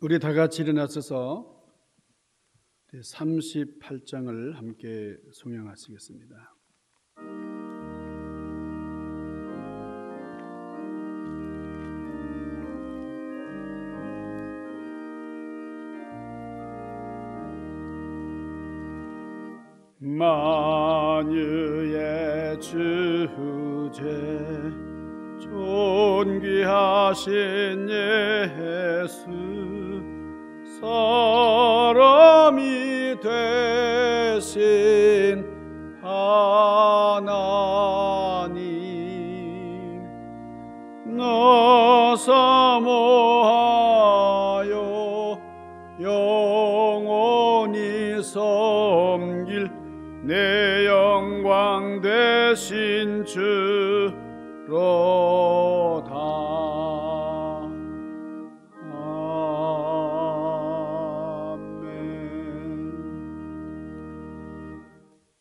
우리 다 같이 일어나서서 38장을 함께 송영하시겠습니다. 만유의 주제 존귀하신 예수 사람이 되신 하나님 나 사모하여 영원히 섬길 내 영광 되신 주로다.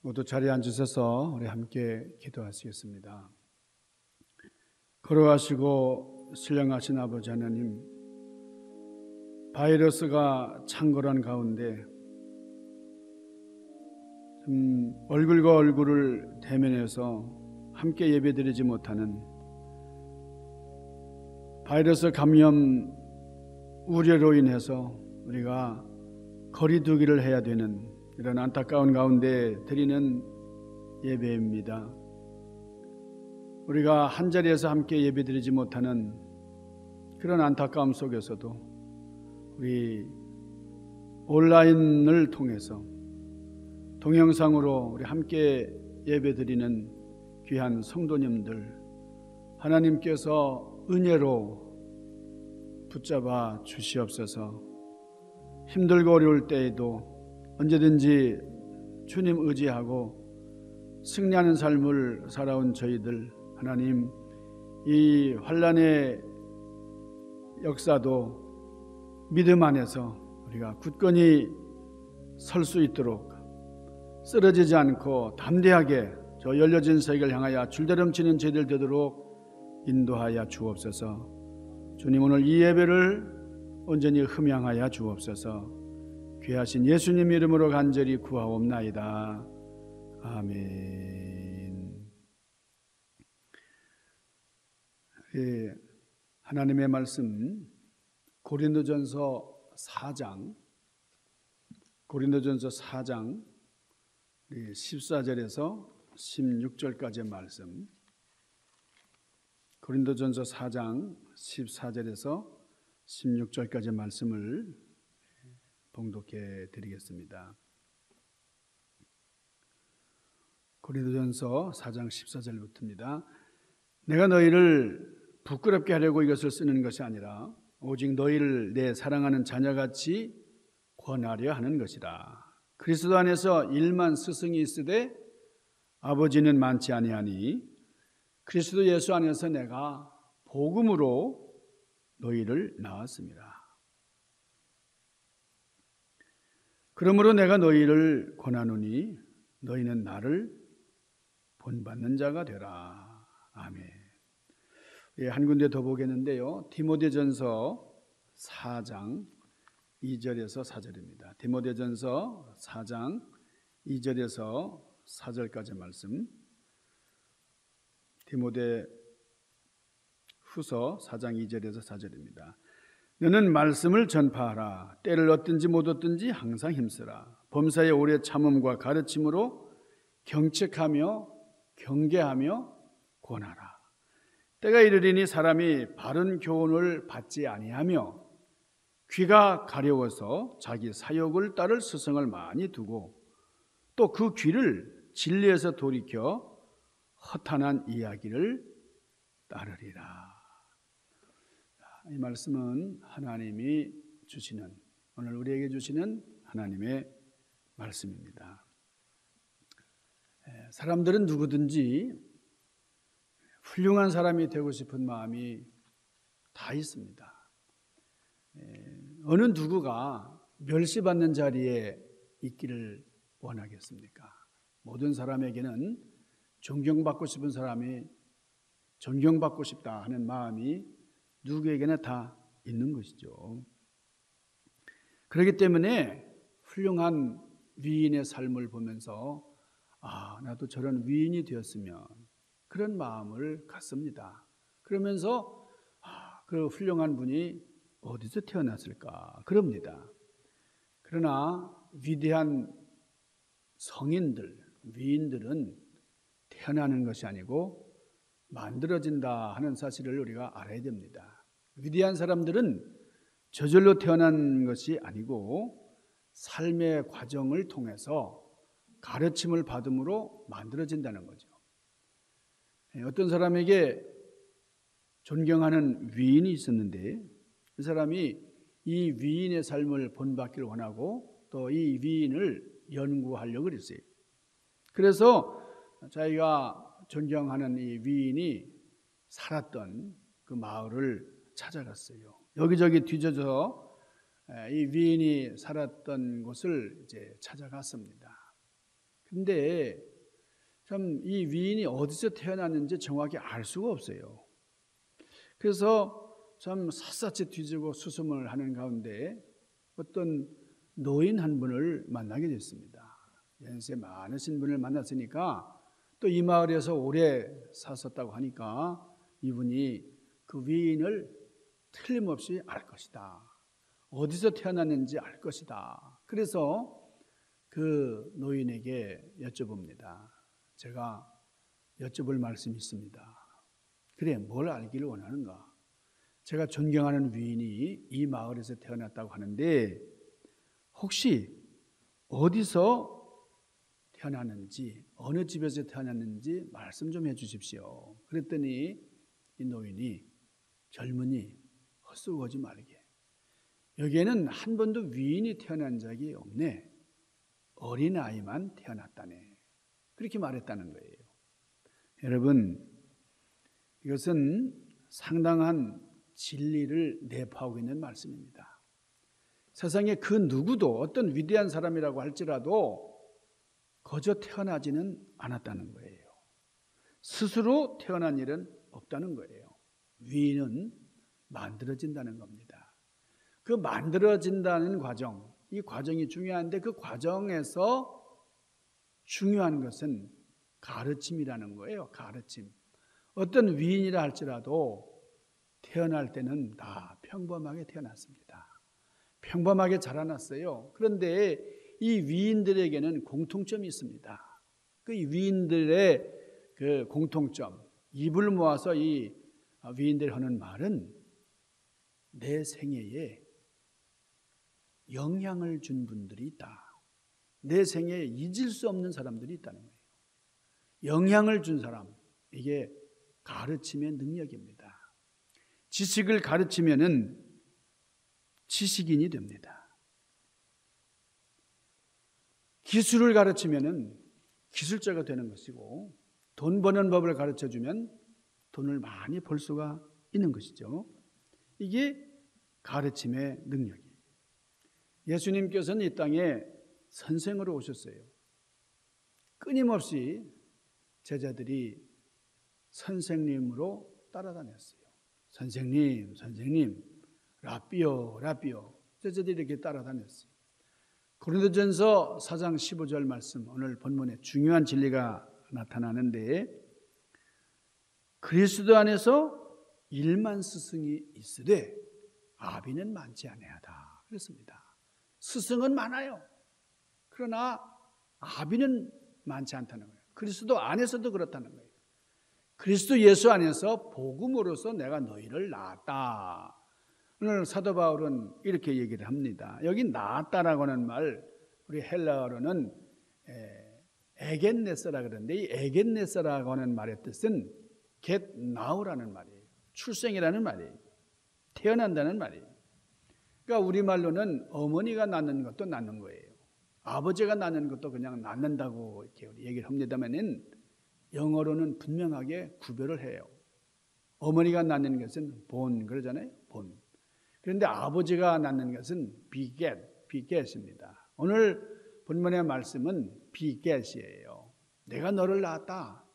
모두 자리에 앉으셔서 우리 함께 기도하시겠습니다. 걸어가시고 신령하신 아버지 하나님, 바이러스가 창궐한 가운데 얼굴과 얼굴을 대면해서 함께 예배드리지 못하는 바이러스 감염 우려로 인해서 우리가 거리두기를 해야 되는 이런 안타까운 가운데 드리는 예배입니다. 우리가 한자리에서 함께 예배드리지 못하는 그런 안타까움 속에서도 우리 온라인을 통해서 동영상으로 우리 함께 예배드리는 귀한 성도님들 하나님께서 은혜로 붙잡아 주시옵소서. 힘들고 어려울 때에도 언제든지 주님 의지하고 승리하는 삶을 살아온 저희들 하나님, 이 환난의 역사도 믿음 안에서 우리가 굳건히 설 수 있도록 쓰러지지 않고 담대하게 저 열려진 세계를 향하여 줄다름치는 저희들 되도록 인도하여 주옵소서. 주님, 오늘 이 예배를 온전히 흠양하여 주옵소서. 귀하신 예수님 이름으로 간절히 구하옵나이다. 아멘. 하나님의 말씀 고린도전서 4장 14절에서 16절까지의 말씀, 고린도전서 4장 14절에서 16절까지의 말씀을 봉독해 드리겠습니다. 고린도전서 4장 14절부터입니다. 내가 너희를 부끄럽게 하려고 이것을 쓰는 것이 아니라 오직 너희를 내 사랑하는 자녀같이 권하려 하는 것이라. 그리스도 안에서 일만 스승이 있으되 아버지는 많지 아니하니 그리스도 예수 안에서 내가 복음으로 너희를 낳았습니다. 그러므로 내가 너희를 권하노니 너희는 나를 본받는 자가 되라. 아멘. 한 군데 더 보겠는데요, 디모데전서 4장 2절에서 4절입니다. 디모데전서 4장 2절에서 4절까지 말씀. 디모데 후서 4장 2절에서 4절입니다. 너는 말씀을 전파하라. 때를 얻든지 못 얻든지 항상 힘쓰라. 범사에 오래 참음과 가르침으로 경책하며 경계하며 권하라. 때가 이르리니 사람이 바른 교훈을 받지 아니하며 귀가 가려워서 자기 사욕을 따를 스승을 많이 두고 또 그 귀를 진리에서 돌이켜 허탄한 이야기를 따르리라. 이 말씀은 하나님이 주시는, 오늘 우리에게 주시는 하나님의 말씀입니다. 사람들은 누구든지 훌륭한 사람이 되고 싶은 마음이 다 있습니다. 어느 누구가 멸시받는 자리에 있기를 원하겠습니까? 모든 사람에게는 존경받고 싶은 사람이 존경받고 싶다 하는 마음이 누구에게나 다 있는 것이죠. 그렇기 때문에 훌륭한 위인의 삶을 보면서 나도 저런 위인이 되었으면 그런 마음을 갖습니다. 그러면서 그 훌륭한 분이 어디서 태어났을까 그럽니다. 그러나 위대한 성인들, 위인들은 태어나는 것이 아니고 만들어진다 하는 사실을 우리가 알아야 됩니다. 위대한 사람들은 저절로 태어난 것이 아니고 삶의 과정을 통해서 가르침을 받음으로 만들어진다는 거죠. 어떤 사람에게 존경하는 위인이 있었는데 그 사람이 이 위인의 삶을 본받기를 원하고 또 이 위인을 연구하려고 그랬어요. 그래서 자기가 존경하는 이 위인이 살았던 그 마을을 찾아갔어요. 여기저기 뒤져서 이 위인이 살았던 곳을 이제 찾아갔습니다. 근데 참 이 위인이 어디서 태어났는지 정확히 알 수가 없어요. 그래서 참 샅샅이 뒤지고 수소문을 하는 가운데 어떤 노인 한 분을 만나게 됐습니다. 연세 많으신 분을 만났으니까 또 이 마을에서 오래 사셨다고 하니까 이분이 그 위인을 틀림없이 알 것이다. 어디서 태어났는지 알 것이다. 그래서 그 노인에게 여쭤봅니다. 제가 여쭤볼 말씀이 있습니다. 그래, 뭘 알기를 원하는가? 제가 존경하는 위인이 이 마을에서 태어났다고 하는데 혹시 어디서 태어났는지, 어느 집에서 태어났는지 말씀 좀 해주십시오. 그랬더니 이 노인이 젊은이 헛수고하지 말게. 여기에는 한 번도 위인이 태어난 적이 없네. 어린아이만 태어났다네. 그렇게 말했다는 거예요. 여러분, 이것은 상당한 진리를 내포하고 있는 말씀입니다. 세상에 그 누구도 어떤 위대한 사람이라고 할지라도 거저 태어나지는 않았다는 거예요. 스스로 태어난 일은 없다는 거예요. 위인은 만들어진다는 겁니다. 그 만들어진다는 과정, 이 과정이 중요한데 그 과정에서 중요한 것은 가르침이라는 거예요. 가르침. 어떤 위인이라 할지라도 태어날 때는 다 평범하게 태어났습니다. 평범하게 자라났어요. 그런데 이 위인들에게는 공통점이 있습니다. 그 위인들의 그 공통점, 입을 모아서 이 위인들이 하는 말은 내 생애에 영향을 준 분들이 있다. 내 생애에 잊을 수 없는 사람들이 있다는 거예요. 영향을 준 사람, 이게 가르침의 능력입니다. 지식을 가르치면은 지식인이 됩니다. 기술을 가르치면은 기술자가 되는 것이고 돈 버는 법을 가르쳐주면 돈을 많이 벌 수가 있는 것이죠. 이게 가르침의 능력이에요. 예수님께서는 이 땅에 선생으로 오셨어요. 끊임없이 제자들이 선생님으로 따라다녔어요. 선생님, 선생님, 라삐오, 라삐오. 제자들이 이렇게 따라다녔어요. 고린도전서 4장 15절 말씀, 오늘 본문에 중요한 진리가 나타나는데 그리스도 안에서 1만 스승이 있으되 아비는 많지 아니하다 그랬습니다. 스승은 많아요. 그러나 아비는 많지 않다는 거예요. 그리스도 안에서도 그렇다는 거예요. 그리스도 예수 안에서 복음으로서 내가 너희를 낳았다. 오늘 사도 바울은 이렇게 얘기를 합니다. 여기 낳았다라고 하는 말, 우리 헬라어로는 에겐네스라 그러는데 이 에겐네스라고 하는 말의 뜻은 get now라는 말이에요. 출생이라는 말이에요. 태어난다는 말이에요. 그러니까 우리말로는 어머니가 낳는 것도 낳는 거예요. 아버지가 낳는 것도 그냥 낳는다고 이렇게 얘기를 합니다만은 영어로는 분명하게 구별을 해요. 어머니가 낳는 것은 born 그러잖아요. born. 그런데 아버지가 낳는 것은 beget입니다. 오늘 본문의 말씀은 beget이에요. 내가 너를 낳았다.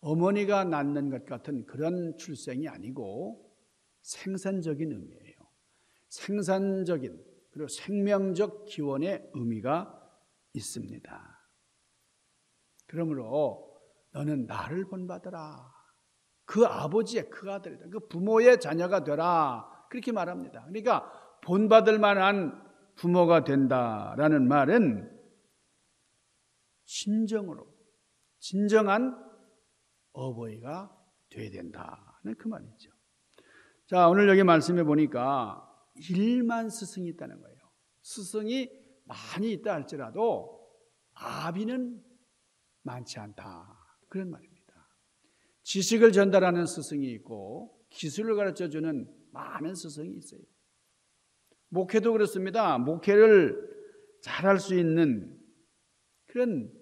어머니가 낳는 것 같은 그런 출생이 아니고 생산적인 의미예요. 생산적인 그리고 생명적 기원의 의미가 있습니다. 그러므로 너는 나를 본받아라. 그 아버지의 그 아들이다. 그 부모의 자녀가 되라. 그렇게 말합니다. 그러니까 본받을 만한 부모가 된다라는 말은 진정한 어버이가 돼야 된다는 그 말이죠. 자, 오늘 여기 말씀해 보니까 1만 스승이 있다는 거예요. 스승이 많이 있다 할지라도 아비는 많지 않다. 그런 말입니다. 지식을 전달하는 스승이 있고 기술을 가르쳐주는 많은 스승이 있어요. 목회도 그렇습니다. 목회를 잘할 수 있는 그런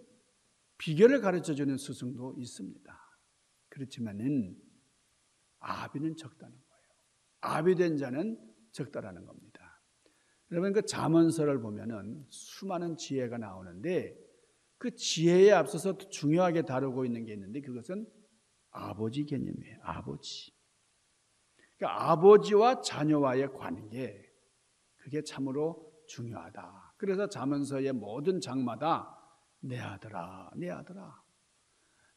비결을 가르쳐주는 스승도 있습니다. 그렇지만은 아비는 적다는 거예요. 아비된 자는 적다라는 겁니다. 여러분 그 잠언서를 보면은 수많은 지혜가 나오는데 그 지혜에 앞서서 중요하게 다루고 있는 게 있는데 그것은 아버지 개념이에요. 아버지. 그러니까 아버지와 자녀와의 관계, 그게 참으로 중요하다. 그래서 잠언서의 모든 장마다 내 아들아, 내 아들아,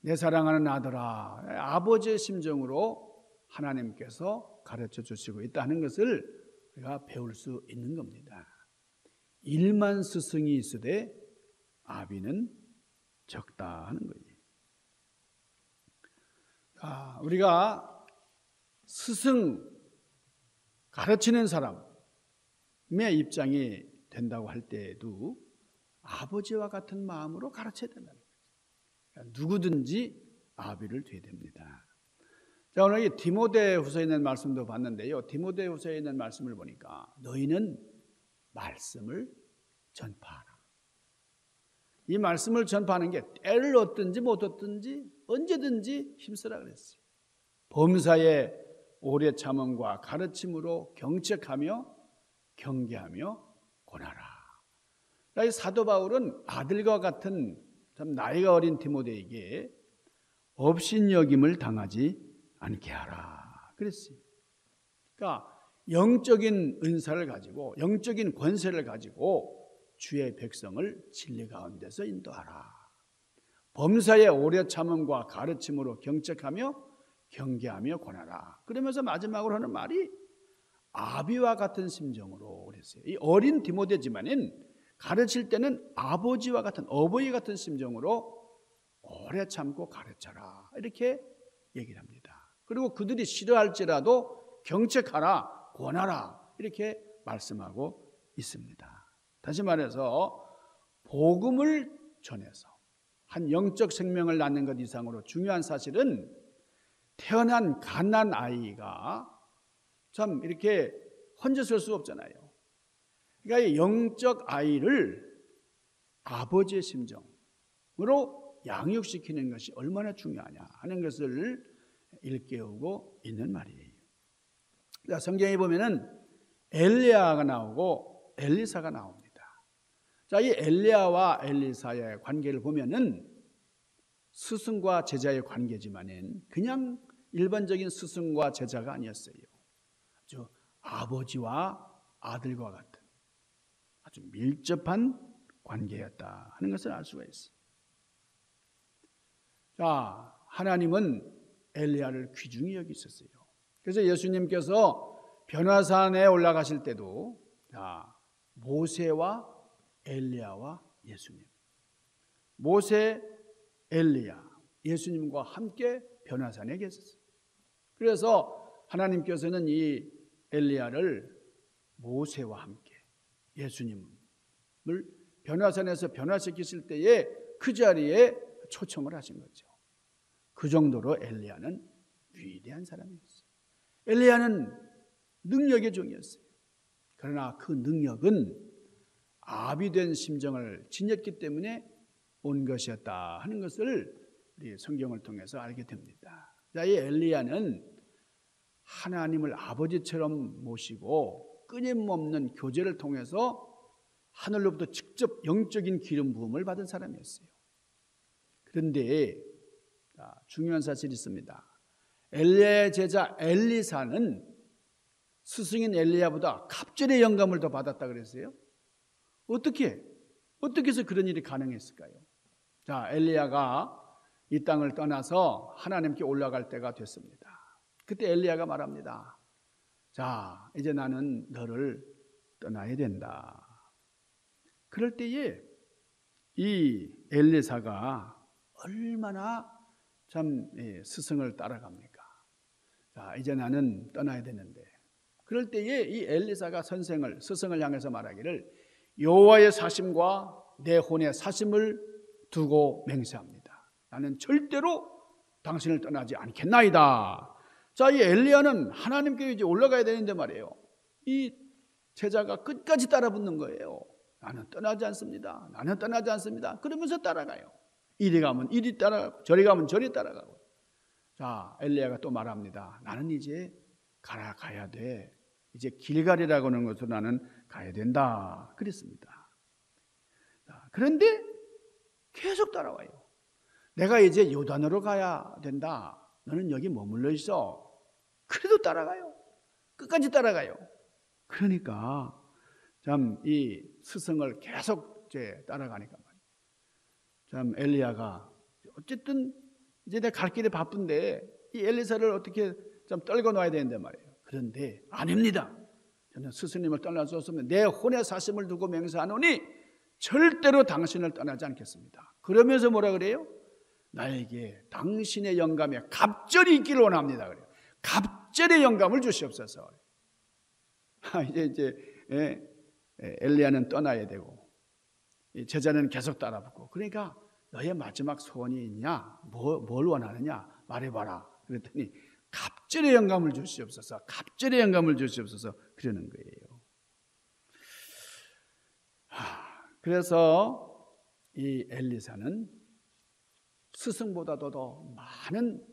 내 사랑하는 아들아, 아버지의 심정으로 하나님께서 가르쳐 주시고 있다는 것을 우리가 배울 수 있는 겁니다. 1만 스승이 있으되 아비는 적다 하는 거예요. 우리가 스승, 가르치는 사람의 입장이 된다고 할 때에도 아버지와 같은 마음으로 가르쳐야 된다는 거죠. 그러니까 누구든지 아비를 돼야 됩니다. 자, 오늘 이 디모데후서에 있는 말씀도 봤는데요. 디모데후서에 있는 말씀을 보니까 너희는 말씀을 전파하라. 이 말씀을 전파하는 게 때를 얻든지 못 얻든지 언제든지 힘쓰라 그랬어요. 범사에 오래 참음과 가르침으로 경책하며 경계하며 권하라. 이 사도 바울은 아들과 같은 참 나이가 어린 디모데에게 업신여김을 당하지 않게 하라 그랬어요. 그러니까 영적인 은사를 가지고 영적인 권세를 가지고 주의 백성을 진리 가운데서 인도하라. 범사에 오래 참음과 가르침으로 경책하며 경계하며 권하라. 그러면서 마지막으로 하는 말이 아비와 같은 심정으로 그랬어요. 이 어린 디모데지만은 가르칠 때는 아버지와 같은 어버이 같은 심정으로 오래 참고 가르쳐라 이렇게 얘기를 합니다. 그리고 그들이 싫어할지라도 경책하라 권하라 이렇게 말씀하고 있습니다. 다시 말해서 복음을 전해서 한 영적 생명을 낳는 것 이상으로 중요한 사실은 태어난 갓난 아이가 참 이렇게 혼자 설 수 없잖아요. 그러니까 영적 아이를 아버지의 심정으로 양육시키는 것이 얼마나 중요하냐 하는 것을 일깨우고 있는 말이에요. 성경에 보면은 엘리야가 나오고 엘리사가 나옵니다. 자, 이 엘리야와 엘리사의 관계를 보면은 스승과 제자의 관계지만은 그냥 일반적인 스승과 제자가 아니었어요. 아주 아버지와 아들과 같은 아주 밀접한 관계였다 하는 것을 알 수가 있어요. 자, 하나님은 엘리야를 귀중히 여기셨어요. 그래서 예수님께서 변화산에 올라가실 때도 모세와 엘리야와 예수님, 모세, 엘리야, 예수님과 함께 변화산에 계셨어요. 그래서 하나님께서는 이 엘리야를 모세와 함께 예수님을 변화산에서 변화시키실 때에 그 자리에 초청을 하신 거죠. 그 정도로 엘리야는 위대한 사람이었어요. 엘리야는 능력의 종이었어요. 그러나 그 능력은 아비된 심정을 지녔기 때문에 온 것이었다 하는 것을 우리 성경을 통해서 알게 됩니다. 자, 이 엘리야는 하나님을 아버지처럼 모시고 끊임없는 교제를 통해서 하늘로부터 직접 영적인 기름 부음을 받은 사람이었어요. 그런데 중요한 사실이 있습니다. 엘리야의 제자 엘리사는 스승인 엘리야보다 갑절의 영감을 더 받았다 그랬어요. 어떻게 해서 그런 일이 가능했을까요? 자, 엘리야가 이 땅을 떠나서 하나님께 올라갈 때가 됐습니다. 그때 엘리야가 말합니다. 자, 이제 나는 너를 떠나야 된다. 그럴 때에 이 엘리사가 얼마나 참 스승을 따라갑니까? 자, 이제 나는 떠나야 되는데, 그럴 때에 이 엘리사가 스승을 향해서 말하기를 여호와의 사심과 내 혼의 사심을 두고 맹세합니다. 나는 절대로 당신을 떠나지 않겠나이다. 자, 이 엘리야는 하나님께 이제 올라가야 되는데 말이에요. 이 제자가 끝까지 따라붙는 거예요. 나는 떠나지 않습니다. 나는 떠나지 않습니다. 그러면서 따라가요. 이리 가면 이리 따라가고 저리 가면 저리 따라가고. 자, 엘리야가 또 말합니다. 나는 이제 가야 돼. 이제 길갈이라고 하는 것으로 나는 가야 된다. 그랬습니다. 자, 그런데 계속 따라와요. 내가 이제 요단으로 가야 된다. 너는 여기 머물러 있어. 그래도 따라가요. 끝까지 따라가요. 그러니까 참 이 스승을 계속 이제 따라가니까 참 엘리야가 어쨌든 이제 내가 갈 길이 바쁜데 이 엘리사를 어떻게 좀 떨궈 놔야 되는데 말이에요. 그런데 아닙니다. 저는 스승님을 떠날 수 없으면 내 혼의 사심을 두고 맹세하노니 절대로 당신을 떠나지 않겠습니다. 그러면서 뭐라 그래요? 나에게 당신의 영감에 갑절이 있기를 원합니다. 그래요. 갑절의 영감을 주시옵소서. 이제 엘리야는 떠나야 되고 제자는 계속 따라붙고, 그러니까 너의 마지막 소원이 있냐? 뭘 원하느냐? 말해봐라. 그랬더니 갑절의 영감을 주시옵소서. 갑절의 영감을 주시옵소서. 그러는 거예요. 그래서 이 엘리사는 스승보다도 더 많은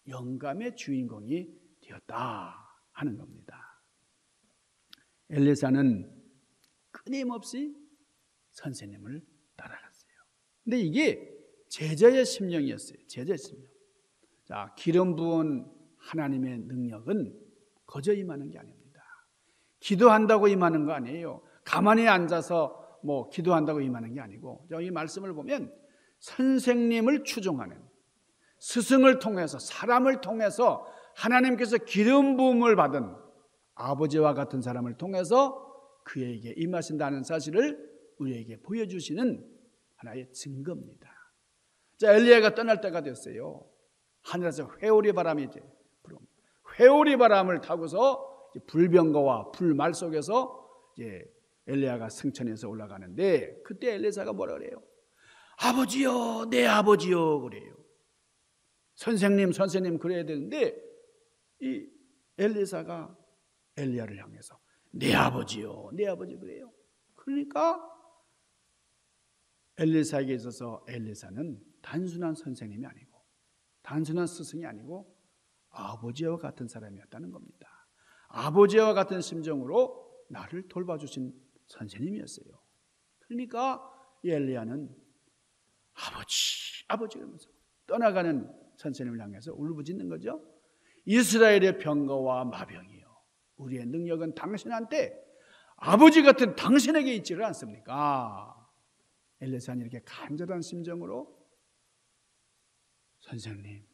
영감의 주인공이 되었다 하는 겁니다. 엘리사는 끊임없이 선생님을 따라갔어요. 근데 이게 제자의 심령이었어요. 제자의 심령. 자, 기름 부은 하나님의 능력은 거저 임하는 게 아닙니다. 기도한다고 임하는 거 아니에요. 가만히 앉아서 뭐 기도한다고 임하는 게 아니고, 이 말씀을 보면 선생님을 추종하는, 스승을 통해서, 사람을 통해서 하나님께서 기름 부음을 받은 아버지와 같은 사람을 통해서 그에게 임하신다는 사실을 우리에게 보여주시는 하나의 증거입니다. 자, 엘리야가 떠날 때가 됐어요. 하늘에서 회오리 바람이 이제 불어옵니다. 회오리 바람을 타고서 불병거와 불말 속에서 이제 엘리야가 승천해서 올라가는데, 그때 엘리사가 뭐라 그래요? 아버지요, 내 아버지요 그래요. 선생님 그래야 되는데 이 엘리사가 엘리야를 향해서 내 아버지요, 내 아버지 그래요. 그러니까 엘리사에게 있어서 엘리사는 단순한 선생님이 아니고, 단순한 스승이 아니고 아버지와 같은 사람이었다는 겁니다. 아버지와 같은 심정으로 나를 돌봐주신 선생님이었어요. 그러니까 이 엘리야는 아버지 그러면서 떠나가는 선생님을 향해서 울부짖는 거죠. 이스라엘의 병거와 마병이요, 우리의 능력은 당신한테, 아버지 같은 당신에게 있지를 않습니까? 엘리사는 이렇게 간절한 심정으로 선생님,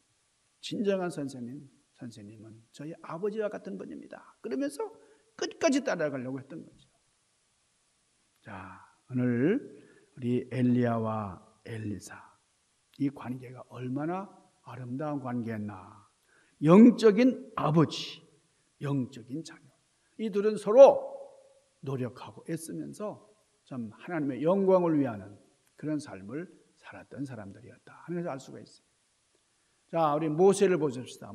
진정한 선생님은 저희 아버지와 같은 분입니다. 그러면서 끝까지 따라가려고 했던 거죠. 자, 오늘 우리 엘리야와 엘리사, 이 관계가 얼마나 아름다운 관계였나. 영적인 아버지, 영적인 자녀, 이 둘은 서로 노력하고 애쓰면서 참 하나님의 영광을 위하는 그런 삶을 살았던 사람들이었다 하는 것을 알 수가 있어요. 자, 우리 모세를 보십시다.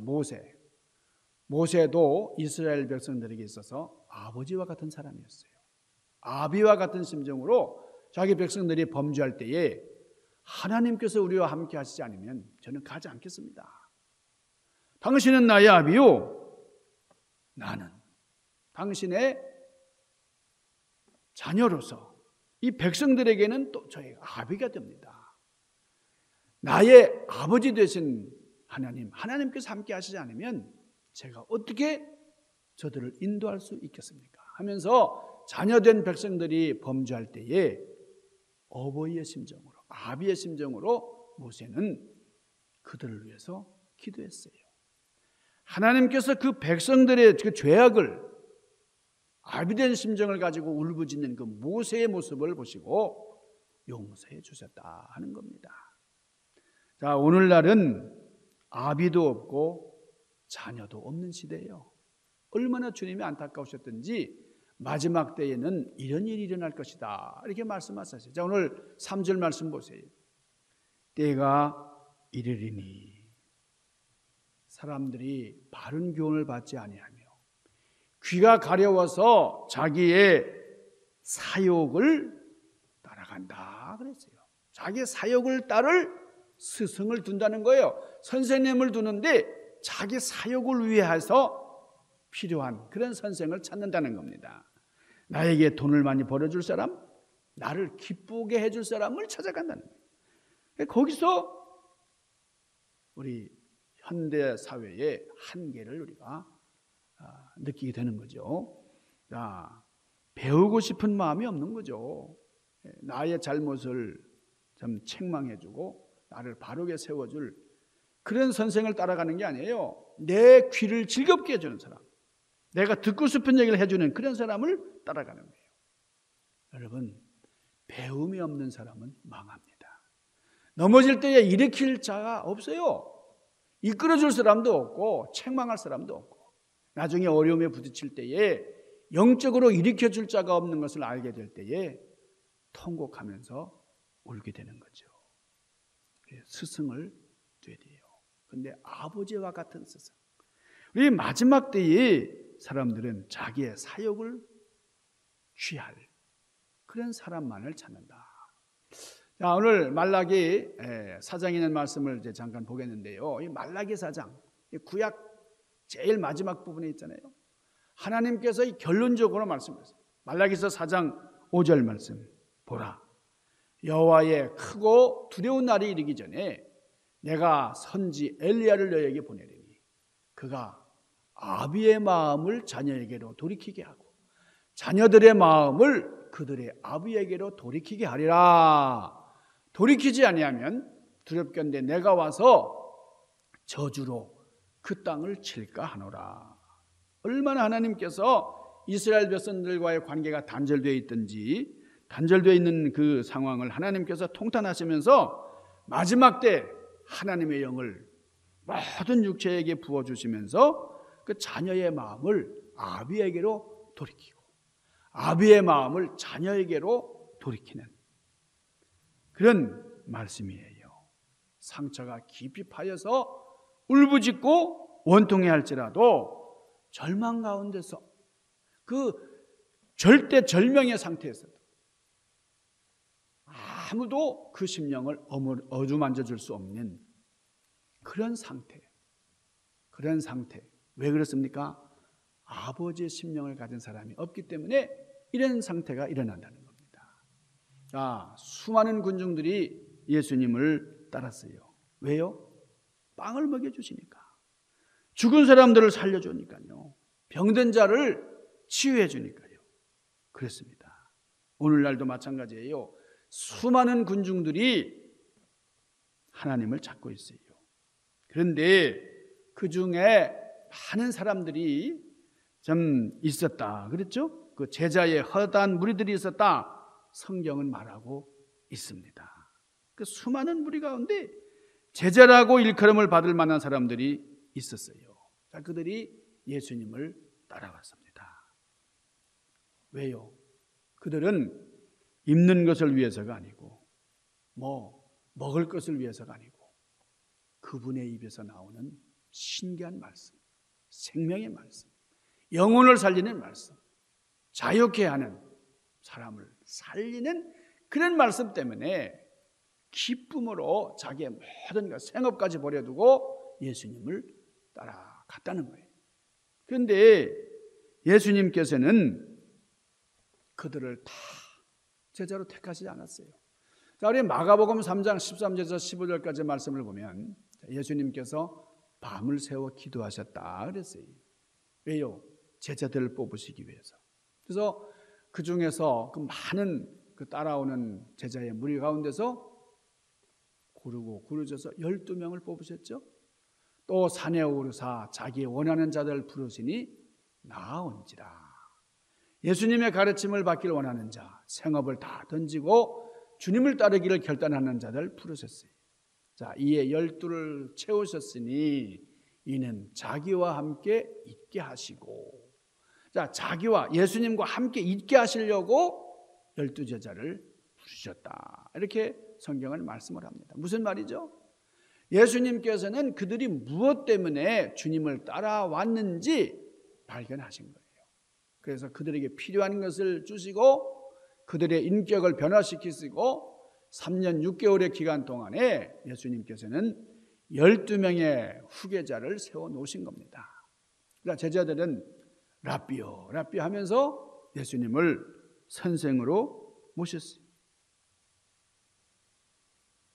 모세도 이스라엘 백성들에게 있어서 아버지와 같은 사람이었어요. 아비와 같은 심정으로 자기 백성들이 범죄할 때에 하나님께서 우리와 함께 하시지 않으면 저는 가지 않겠습니다. 당신은 나의 아비요, 나는 당신의 자녀로서 이 백성들에게는 또 저희 아비가 됩니다. 나의 아버지 되신 하나님께서 함께 하시지 않으면 제가 어떻게 저들을 인도할 수 있겠습니까? 하면서 자녀된 백성들이 범죄할 때에 어버이의 심정으로, 아비의 심정으로 모세는 그들을 위해서 기도했어요. 하나님께서 그 백성들의 그 죄악을, 아비된 심정을 가지고 울부짖는 그 모세의 모습을 보시고 용서해 주셨다 하는 겁니다. 자, 오늘날은 아비도 없고 자녀도 없는 시대예요. 얼마나 주님이 안타까우셨던지 마지막 때에는 이런 일이 일어날 것이다 이렇게 말씀하셨어요. 자, 오늘 3절 말씀 보세요. 때가 이르리니 사람들이 바른 교훈을 받지 아니하며 귀가 가려워서 자기의 사욕을 따라간다 그랬어요. 자기의 사욕을 따를 스승을 둔다는 거예요. 선생님을 두는데 자기 사욕을 위해서 필요한 그런 선생을 찾는다는 겁니다. 나에게 돈을 많이 벌어줄 사람, 나를 기쁘게 해줄 사람을 찾아간다는 거예요. 거기서 우리 현대 사회의 한계를 우리가 느끼게 되는 거죠. 자, 배우고 싶은 마음이 없는 거죠. 나의 잘못을 좀 책망해주고 나를 바르게 세워줄 그런 선생을 따라가는 게 아니에요. 내 귀를 즐겁게 해주는 사람, 내가 듣고 싶은 얘기를 해주는 그런 사람을 따라가는 거예요. 여러분, 배움이 없는 사람은 망합니다. 넘어질 때에 일으킬 자가 없어요. 이끌어줄 사람도 없고 책망할 사람도 없고 나중에 어려움에 부딪힐 때에 영적으로 일으켜줄 자가 없는 것을 알게 될 때에 통곡하면서 울게 되는 거죠. 스승을 둬야 돼요. 그런데 아버지와 같은 스승, 우리 마지막 때에 사람들은 자기의 사역을 취할 그런 사람만을 찾는다. 자, 오늘 말라기 4장에 있는 말씀을 이제 잠깐 보겠는데요. 이 말라기 4장, 구약 제일 마지막 부분에 있잖아요. 하나님께서 이 결론적으로 말씀하셨어요. 말라기서 4장 5절 말씀 보라, 여호와의 크고 두려운 날이 이르기 전에 내가 선지 엘리야를 너에게 보내리니 그가 아비의 마음을 자녀에게로 돌이키게 하고 자녀들의 마음을 그들의 아비에게로 돌이키게 하리라. 돌이키지 아니하면 두렵건대 내가 와서 저주로 그 땅을 칠까 하노라. 얼마나 하나님께서 이스라엘 백성들과의 관계가 단절되어 있든지 단절되어 있는 그 상황을 하나님께서 통탄하시면서 마지막 때 하나님의 영을 모든 육체에게 부어주시면서 그 자녀의 마음을 아비에게로 돌이키고 아비의 마음을 자녀에게로 돌이키는 그런 말씀이에요. 상처가 깊이 파여서 울부짖고 원통해 할지라도 절망 가운데서 그 절대 절명의 상태에서도 아무도 그 심령을 어루만져 줄 수 없는 그런 상태. 왜 그렇습니까? 아버지의 심령을 가진 사람이 없기 때문에 이런 상태가 일어난다는 겁니다. 자, 수많은 군중들이 예수님을 따랐어요. 왜요? 빵을 먹여주시니까. 죽은 사람들을 살려주니까요. 병든 자를 치유해 주니까요. 그렇습니다. 오늘날도 마찬가지예요. 수많은 군중들이 하나님을 찾고 있어요. 그런데 그 중에 많은 사람들이 좀 있었다. 그랬죠? 그 제자의 허다한 무리들이 있었다. 성경은 말하고 있습니다. 그 수많은 무리 가운데 제자라고 일컬음을 받을 만한 사람들이 있었어요. 자, 그들이 예수님을 따라갔습니다. 왜요? 그들은 입는 것을 위해서가 아니고 먹을 것을 위해서가 아니고 그분의 입에서 나오는 신기한 말씀, 생명의 말씀, 영혼을 살리는 말씀, 자유케 하는 사람을 살리는 그런 말씀 때문에 기쁨으로 자기의 모든 것, 생업까지 버려두고 예수님을 따라갔다는 거예요. 그런데 예수님께서는 그들을 다 제자로 택하시지 않았어요. 자, 우리 마가복음 3장 13절에서 15절까지 말씀을 보면 예수님께서 밤을 새워 기도하셨다 그랬어요. 왜요? 제자들을 뽑으시기 위해서. 그래서 그 중에서 그 많은 그 따라오는 제자의 무리 가운데서 고르셔서 12명을 뽑으셨죠. 또 산에 오르사 자기 원하는 자들 부르시니 나온지라. 예수님의 가르침을 받기를 원하는 자, 생업을 다 던지고 주님을 따르기를 결단하는 자들 부르셨어요. 자, 이에 12를 채우셨으니 이는 자기와 함께 있게 하시고, 자, 자기와 예수님과 함께 있게 하시려고 12제자를 부르셨다. 이렇게 성경은 말씀을 합니다. 무슨 말이죠? 예수님께서는 그들이 무엇 때문에 주님을 따라왔는지 발견하신 거예요. 그래서 그들에게 필요한 것을 주시고 그들의 인격을 변화시키시고 3년 6개월의 기간 동안에 예수님께서는 12명의 후계자를 세워놓으신 겁니다. 그러니까 제자들은 라삐요 라삐요 하면서 예수님을 선생으로 모셨어요.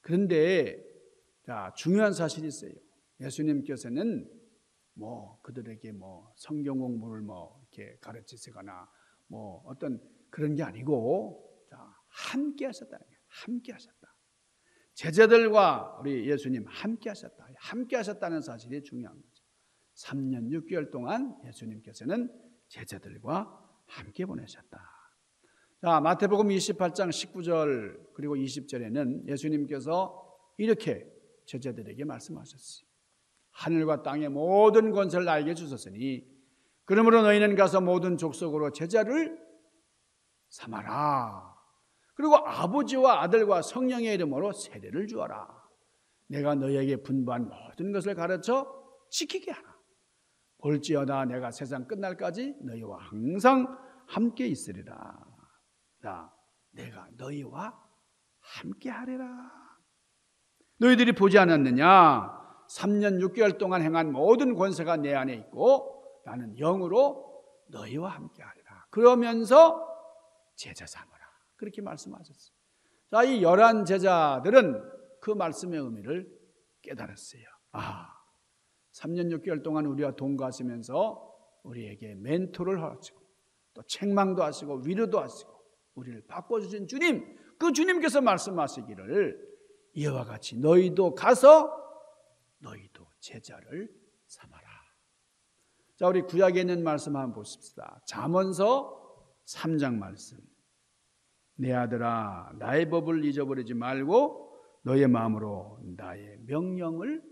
그런데 중요한 사실이 있어요. 예수님께서는 그들에게 성경 공부를 이렇게 가르치시거나 어떤 그런 게 아니고 함께 하셨다는 거예요. 함께 하셨다. 제자들과 우리 예수님 함께 하셨다. 함께 하셨다는 사실이 중요한 거죠. 3년 6개월 동안 예수님께서는 제자들과 함께 보내셨다. 자, 마태복음 28장 19절 그리고 20절에는 예수님께서 이렇게 제자들에게 말씀하셨어요. 하늘과 땅의 모든 권세를 나에게 주셨으니 그러므로 너희는 가서 모든 족속으로 제자를 삼아라. 그리고 아버지와 아들과 성령의 이름으로 세례를 주어라. 내가 너희에게 분부한 모든 것을 가르쳐 지키게 하라. 볼지어다 내가 세상 끝날까지 너희와 항상 함께 있으리라. 자, 내가 너희와 함께 하리라. 너희들이 보지 않았느냐? 3년 6개월 동안 행한 모든 권세가 내 안에 있고 나는 영으로 너희와 함께 하리라. 그러면서 제자 삼으라. 그렇게 말씀하셨어요. 자, 이 11 제자들은 그 말씀의 의미를 깨달았어요. 3년 6개월 동안 우리와 동거하시면서 우리에게 멘토를 하시고 또 책망도 하시고 위로도 하시고 우리를 바꿔주신 주님, 그 주님께서 말씀하시기를 이와 같이 너희도 가서 너희도 제자를 삼아라. 자, 우리 구약에 있는 말씀 한번 보십시다. 잠언서 3장 말씀. 내 아들아 나의 법을 잊어버리지 말고 너의 마음으로 나의 명령을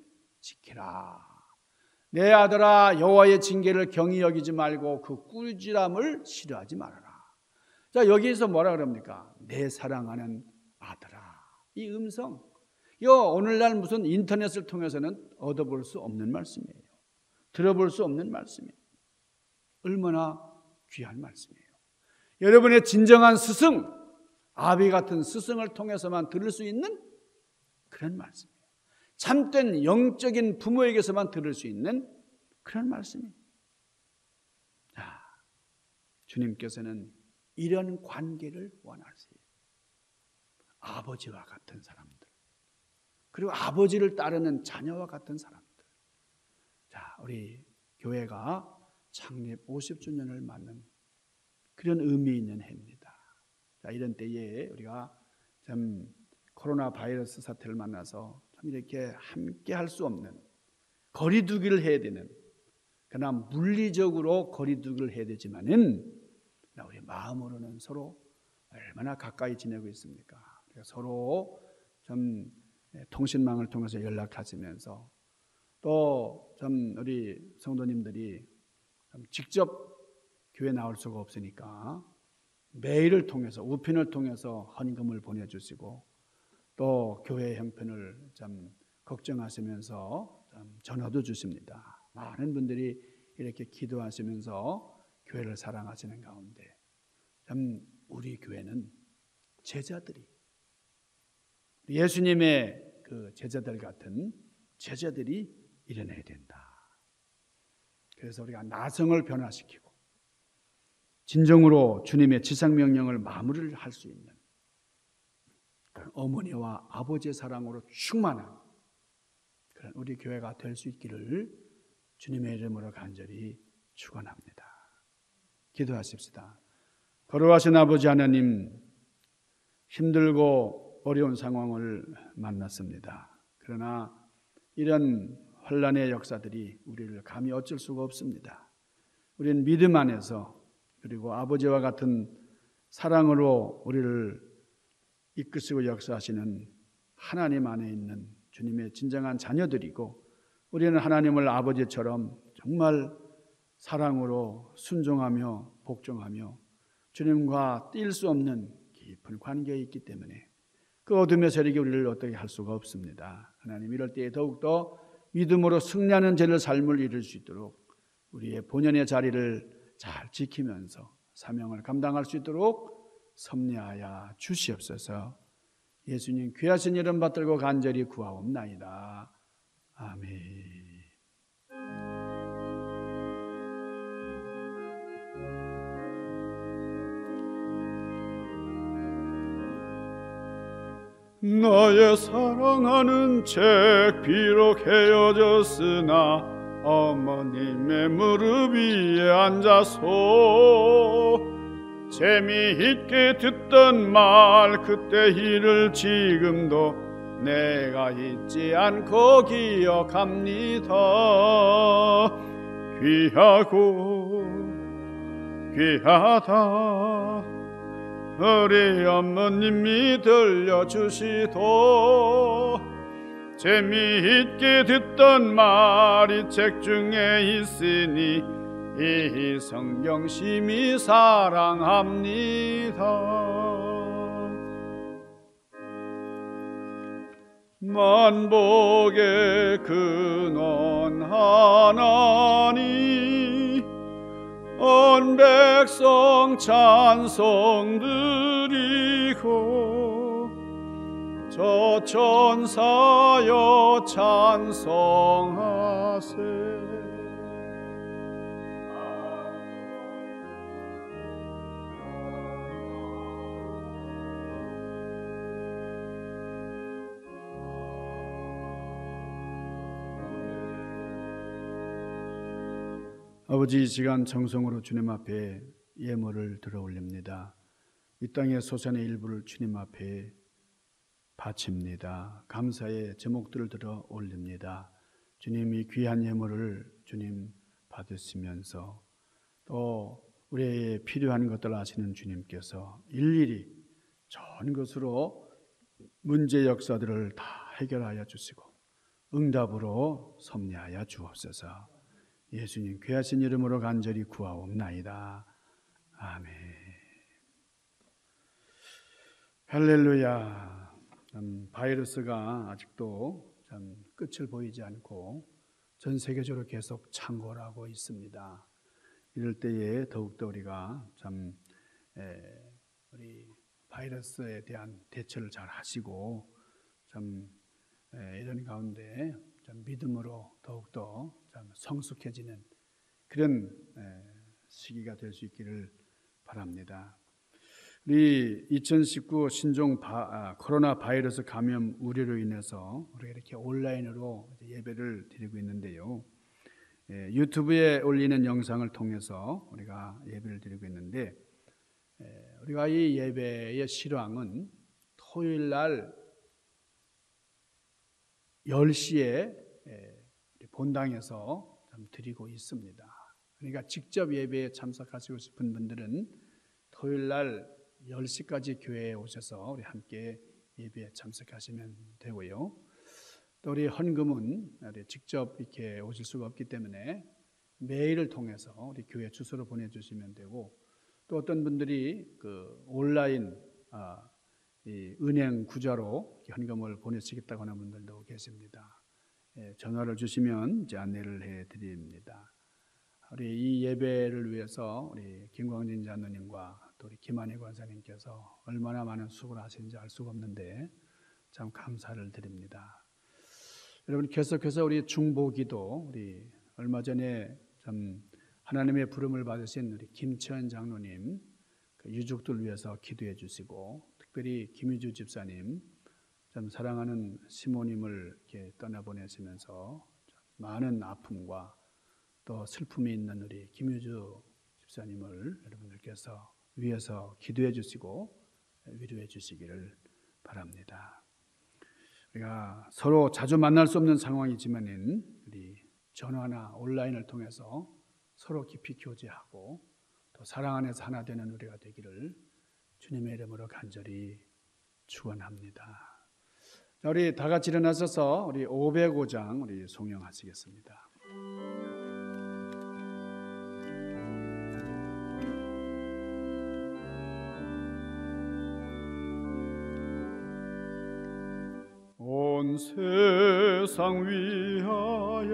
지키라. 내 아들아 여호와의 징계를 경히 여기지 말고 그 꾸지람을 싫어하지 말아라. 자, 여기에서 뭐라 그럽니까? 내 사랑하는 아들아. 이 음성, 이거 오늘날 무슨 인터넷을 통해서는 얻어볼 수 없는 말씀이에요. 들어볼 수 없는 말씀이에요. 얼마나 귀한 말씀이에요. 여러분의 진정한 스승, 아비 같은 스승을 통해서만 들을 수 있는 그런 말씀이에요. 참된 영적인 부모에게서만 들을 수 있는 그런 말씀이에요. 자, 주님께서는 이런 관계를 원하세요. 아버지와 같은 사람들, 그리고 아버지를 따르는 자녀와 같은 사람들. 자, 우리 교회가 창립 50주년을 맞는 그런 의미 있는 해입니다. 자, 이런 때에 우리가 참 코로나 바이러스 사태를 만나서 참 이렇게 함께 할 수 없는 거리두기를 해야 되는, 그러나 물리적으로 거리두기를 해야 되지만은 우리 마음으로는 서로 얼마나 가까이 지내고 있습니까? 서로 좀 통신망을 통해서 연락하시면서 또 좀 우리 성도님들이 좀 직접 교회 나올 수가 없으니까 메일을 통해서 우편을 통해서 헌금을 보내주시고 또 교회 형편을 좀 걱정하시면서 좀 전화도 주십니다. 많은 분들이 이렇게 기도하시면서 교회를 사랑하시는 가운데 참 우리 교회는 제자들이 예수님의 그 제자들 같은 제자들이 일어나야 된다. 그래서 우리가 나성을 변화시키고 진정으로 주님의 지상명령을 마무리를 할 수 있는 그런 어머니와 아버지의 사랑으로 충만한 그런 우리 교회가 될 수 있기를 주님의 이름으로 간절히 축원합니다. 기도하십시다. 거룩하신 아버지 하나님, 힘들고 어려운 상황을 만났습니다. 그러나 이런 혼란의 역사들이 우리를 감히 어쩔 수가 없습니다. 우리는 믿음 안에서 그리고 아버지와 같은 사랑으로 우리를 이끄시고 역사하시는 하나님 안에 있는 주님의 진정한 자녀들이고, 우리는 하나님을 아버지처럼 정말 사랑으로 순종하며 복종하며 주님과 뗄 수 없는 깊은 관계에 있기 때문에 그 어둠의 세력이 우리를 어떻게 할 수가 없습니다. 하나님, 이럴 때에 더욱더 믿음으로 승리하는 삶을 이룰 수 있도록 우리의 본연의 자리를 잘 지키면서 사명을 감당할 수 있도록 섭리하여 주시옵소서. 예수님 귀하신 이름 받들고 간절히 구하옵나이다. 아멘. 나의 사랑하는 책 비록 헤어졌으나 어머님의 무릎 위에 앉아서 재미있게 듣던 말 그때 일을 지금도 내가 잊지 않고 기억합니다. 귀하고 귀하다 우리 어머님이 들려주시도 재미있게 듣던 말이 책 중에 있으니 이 성경 심히 사랑합니다. 만복의 근원 하나니 온 백성 찬송 드리고 저 천사여 찬송하세. 아버지, 이 시간 정성으로 주님 앞에 예물을 들어 올립니다. 이 땅의 소산의 일부를 주님 앞에 바칩니다. 감사의 제목들을 들어 올립니다. 주님이 귀한 예물을 주님 받으시면서 또 우리의 필요한 것들 아시는 주님께서 일일이 전 것으로 문제 역사들을 다 해결하여 주시고 응답으로 섭리하여 주옵소서. 예수님 귀하신 이름으로 간절히 구하옵나이다. 아멘. 할렐루야. 바이러스가 아직도 참 끝을 보이지 않고 전 세계적으로 계속 창궐하고 있습니다. 이럴 때에 더욱더 우리가 참 우리 바이러스에 대한 대처를 잘 하시고 참 이런 가운데 참 믿음으로 더욱더 참 성숙해지는 그런 시기가 될 수 있기를 바랍니다. 우리 2019 신종 코로나 바이러스 감염 우려로 인해서 우리가 이렇게 온라인으로 예배를 드리고 있는데요. 유튜브에 올리는 영상을 통해서 우리가 예배를 드리고 있는데, 우리가 이 예배의 실황은 토요일 날 10시에 본당에서 드리고 있습니다. 그러니까 직접 예배에 참석하시고 싶은 분들은 토요일 날 10시까지 교회에 오셔서 우리 함께 예배에 참석하시면 되고요. 또 우리 헌금은 직접 이렇게 오실 수가 없기 때문에 메일을 통해서 우리 교회 주소로 보내주시면 되고, 또 어떤 분들이 그 온라인 이 은행 구좌로 현금을 보내시겠다고 하는 분들도 계십니다. 전화를 주시면 이제 안내를 해드립니다. 우리 이 예배를 위해서 우리 김광진 장로님과 또 우리 김한희 권사님께서 얼마나 많은 수고를 하시는지 알 수가 없는데 참 감사를 드립니다. 여러분, 계속해서 우리 중보기도, 우리 얼마 전에 참 하나님의 부름을 받으신 우리 김천 장로님 그 유족들 위해서 기도해 주시고, 특별히 김유주 집사님, 참 사랑하는 시모님을 이렇게 떠나보내시면서 많은 아픔과 또 슬픔이 있는 우리 김유주 집사님을 여러분들께서 위에서 기도해 주시고 위로해 주시기를 바랍니다. 우리가 서로 자주 만날 수 없는 상황이지만은 우리 전화나 온라인을 통해서 서로 깊이 교제하고 또 사랑 안에서 하나 되는 우리가 되기를 주님의 이름으로 간절히 축원합니다. 자, 우리 다 같이 일어나셔서 우리 505장 우리 송영하시겠습니다. 온 세상 위하여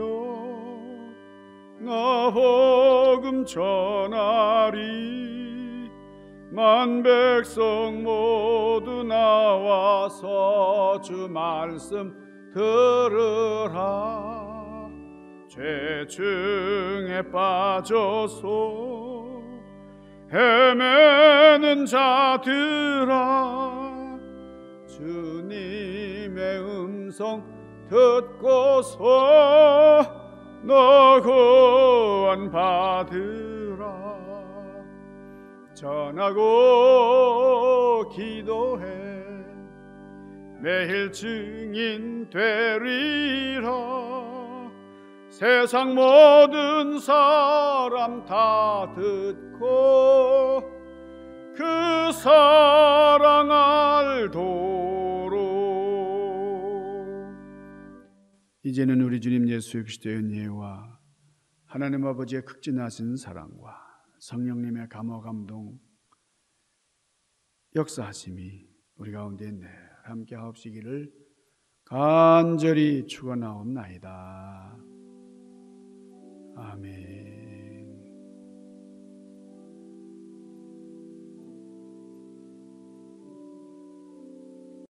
나 복음 전하리 만 백성 모두 나와서 주 말씀 들으라 죄중에 빠져서 헤매는 자들아 주님의 음성 듣고서 너 구원 받으라 전하고 기도해 매일 증인 되리라 세상 모든 사람 다 듣고 그 사랑 알도록 이제는 우리 주님 예수 그리스도의 은혜와 하나님 아버지의 극진하신 사랑과 성령님의 감화 감동 역사하심이 우리 가운데 늘 함께 하옵시기를 간절히 축원하옵나이다. 아멘.